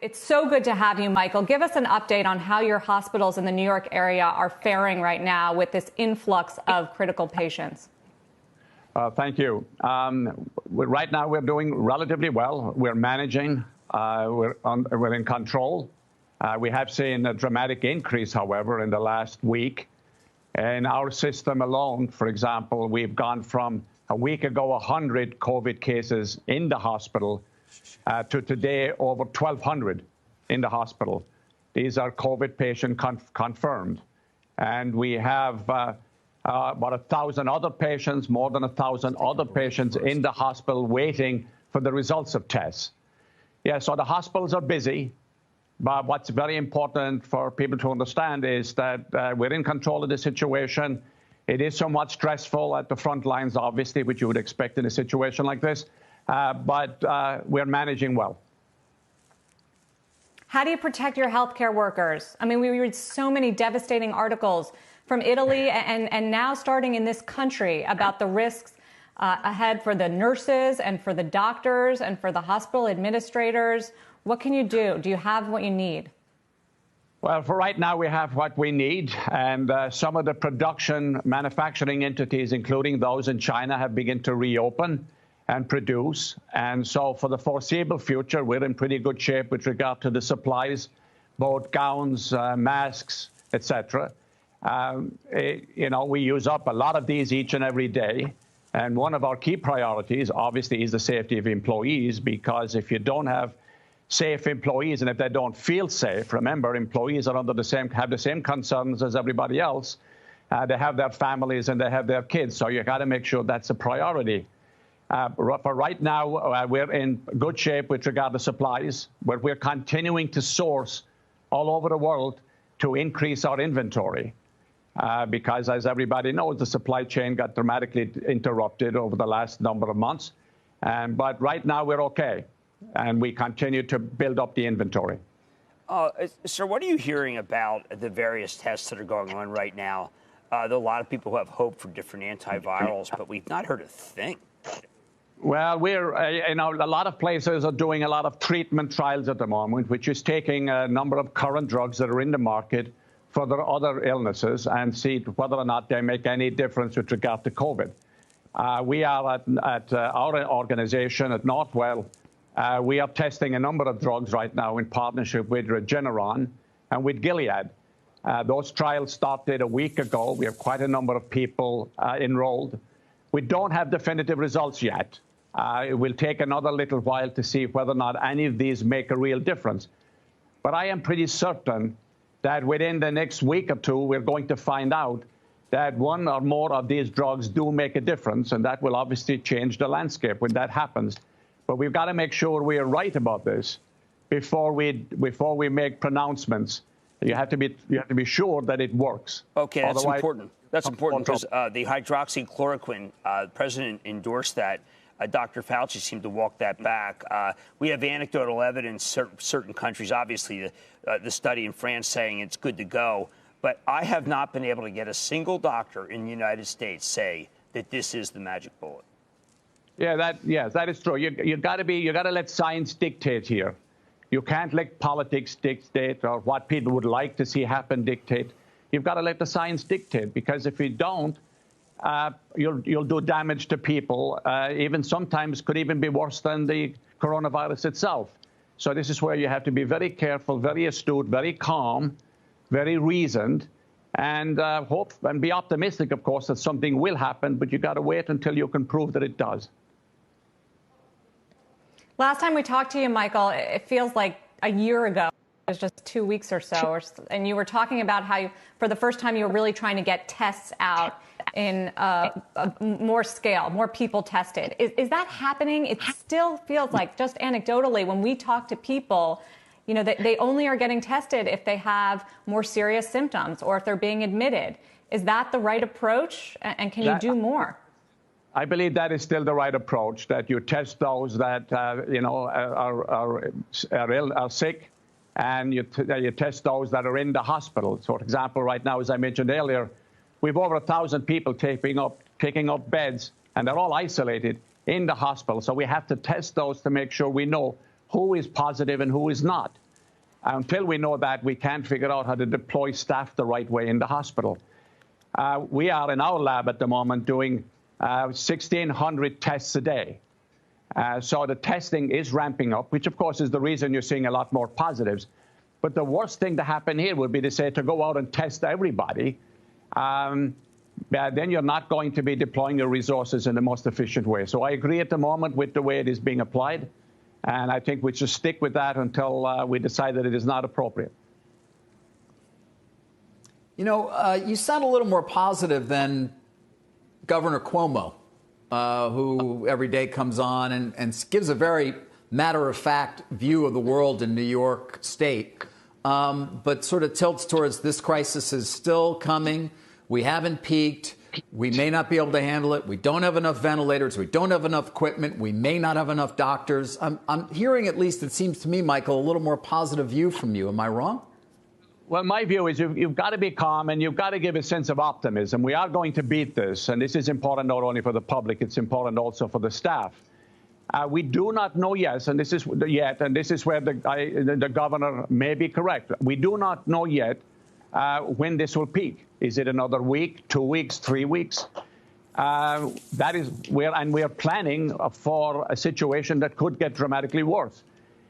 It's so good to have you, Michael. Give us an update on how your hospitals in the New York area are faring right now with this influx of critical patients. Thank you. Right now, we're doing relatively well. We're managing. We're in control. We have seen a dramatic increase, however, in the last week. In our system alone, for example, we've gone from a week ago 100 COVID cases in the hospital to today over 1,200 in the hospital. These are COVID patient confirmed. And we have about 1,000 other patients, more than 1,000 other patients in the hospital waiting for the results of tests. Yeah, so the hospitals are busy. But what's very important for people to understand is that we're in control of the situation. It is somewhat stressful at the front lines, obviously, which you would expect in a situation like this. But we're managing well. How do you protect your healthcare workers? I mean, we read so many devastating articles from Italy and now starting in this country about the risks ahead for the nurses and for the doctors and for the hospital administrators. What can you do? Do you have what you need? Well, for right now, we have what we need. And some of the production manufacturing entities, including those in China, have begun to reopen and produce. And so for the foreseeable future, we're in pretty good shape with regard to the supplies, both gowns, masks, etc. We use up a lot of these each and every day. And one of our key priorities, obviously, is the safety of employees, because if you don't have safe employees and if they don't feel safe, remember, employees are have the same concerns as everybody else. They have their families and they have their kids. So you got to make sure that's a priority. For right now, we're in good shape with regard to supplies, but we're continuing to source all over the world to increase our inventory. Because, as everybody knows, the supply chain got dramatically interrupted over the last number of months. But right now, we're OK. And we continue to build up the inventory. Sir, what are you hearing about the various tests that are going on right now? There are a lot of people who have hope for different antivirals, but we've not heard a thing. Well, a lot of places are doing a lot of treatment trials at the moment, which is taking a number of current drugs that are in the market for their other illnesses and see whether or not they make any difference with regard to COVID. We are at our organization at Northwell. We are testing a number of drugs right now in partnership with Regeneron and with Gilead. Those trials started a week ago. We have quite a number of people enrolled. We don't have definitive results yet. It will take another little while to see whether or not any of these make a real difference. But I am pretty certain that within the next week or two, we're going to find out that one or more of these drugs do make a difference. And that will obviously change the landscape when that happens. But we've got to make sure we are right about this before we make pronouncements. You have to be sure that it works. OK, that's important. That's important because the hydroxychloroquine, the president endorsed that. Dr. Fauci seemed to walk that back. We have anecdotal evidence, certain countries, obviously the study in France saying it's good to go. But I have not been able to get a single doctor in the United States say that this is the magic bullet. Yeah, that is true. You got to let science dictate here. You can't let politics dictate or what people would like to see happen dictate. You've got to let the science dictate, because if you don't, you'll do damage to people. Even sometimes could even be worse than the coronavirus itself. So this is where you have to be very careful, very astute, very calm, very reasoned, and hope and be optimistic, of course, that something will happen. But you got to wait until you can prove that it does. Last time we talked to you, Michael, it feels like a year ago. It was just 2 weeks or so. And you were talking about how, for the first time, you were really trying to get tests out in more scale, more people tested. Is that happening? It still feels like, just anecdotally, when we talk to people, they only are getting tested if they have more serious symptoms or if they're being admitted. Is that the right approach? And can you do more? I believe that is still the right approach, that you test those that, are sick, and you test those that are in the hospital. So, for example, right now, as I mentioned earlier, we've over 1,000 people taking up beds, and they're all isolated in the hospital. So we have to test those to make sure we know who is positive and who is not. Until we know that, we can't figure out how to deploy staff the right way in the hospital. We are in our lab at the moment doing 1,600 tests a day. So the testing is ramping up, which, of course, is the reason you're seeing a lot more positives. But the worst thing to happen here would be to go out and test everybody. Then you're not going to be deploying your resources in the most efficient way. So I agree at the moment with the way it is being applied. And I think we should stick with that until we decide that it is not appropriate. You know, you sound a little more positive than Governor Cuomo, who every day comes on and gives a very matter-of-fact view of the world in New York State, but sort of tilts towards this crisis is still coming. We haven't peaked. We may not be able to handle it. We don't have enough ventilators. We don't have enough equipment. We may not have enough doctors. I'm hearing, at least it seems to me, Michael, a little more positive view from you. Am I wrong? Well, my view is you've got to be calm and you've got to give a sense of optimism. We are going to beat this. And this is important not only for the public, it's important also for the staff. We do not know yet, and this is where the governor may be correct. We do not know yet when this will peak. Is it another week, 2 weeks, 3 weeks? We are planning for a situation that could get dramatically worse.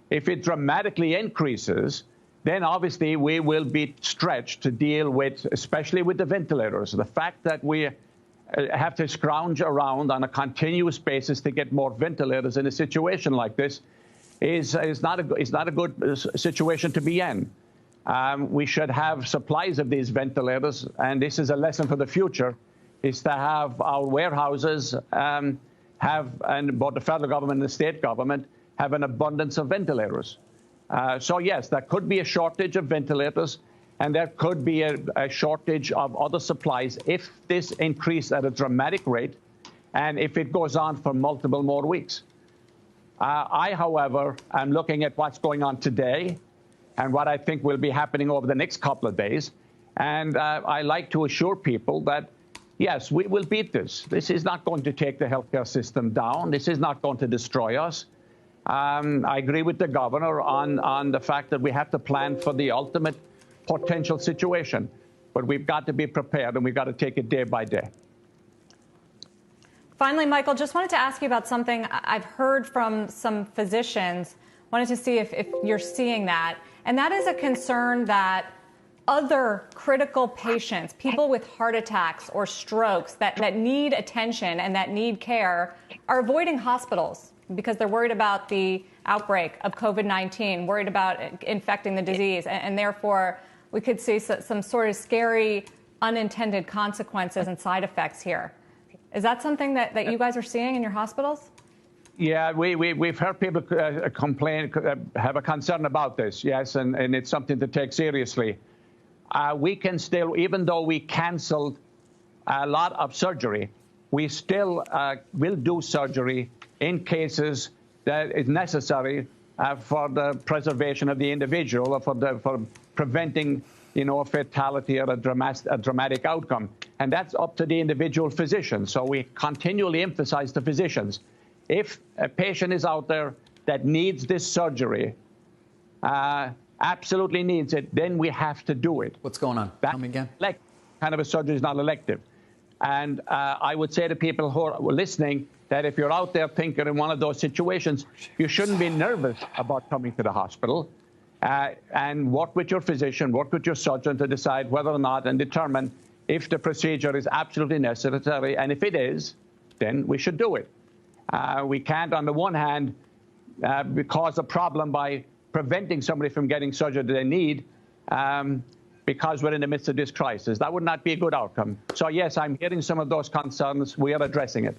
If it dramatically increases, then obviously we will be stretched to deal with, especially with the ventilators. The fact that we have to scrounge around on a continuous basis to get more ventilators in a situation like this is not a good situation to be in. We should have supplies of these ventilators, and this is a lesson for the future, is to have our warehouses and both the federal government and the state government have an abundance of ventilators. So, yes, there could be a shortage of ventilators, and there could be a shortage of other supplies if this increases at a dramatic rate and if it goes on for multiple more weeks. I, however, am looking at what's going on today and what I think will be happening over the next couple of days. And I like to assure people that, yes, we will beat this. This is not going to take the healthcare system down. This is not going to destroy us. I agree with the governor on the fact that we have to plan for the ultimate potential situation. But we've got to be prepared, and we've got to take it day by day. Finally, Michael, just wanted to ask you about something I've heard from some physicians. Wanted to see if you're seeing that. And that is a concern that other critical patients, people with heart attacks or strokes that need attention and that need care, are avoiding hospitals because they're worried about the outbreak of COVID-19, worried about infecting the disease, and therefore we could see some sort of scary unintended consequences and side effects here. Is that something that you guys are seeing in your hospitals? Yeah, we've heard people complain, have a concern about this, yes, and it's something to take seriously. We can still, even though we canceled a lot of surgery, we still will do surgery in cases that is necessary for the preservation of the individual or for preventing, a fatality or a dramatic outcome. And that's up to the individual physician. So we continually emphasize to physicians, if a patient is out there that needs this surgery, absolutely needs it, then we have to do it. What's going on? Tell me again. Kind of a surgery is not elective. And I would say to people who are listening that if you're out there thinking in one of those situations, you shouldn't be nervous about coming to the hospital, and work with your physician, work with your surgeon to decide whether or not and determine if the procedure is absolutely necessary. And if it is, then we should do it. We can't, on the one hand, cause a problem by preventing somebody from getting surgery that they need because we're in the midst of this crisis. That would not be a good outcome. So, yes, I'm hearing some of those concerns. We are addressing it.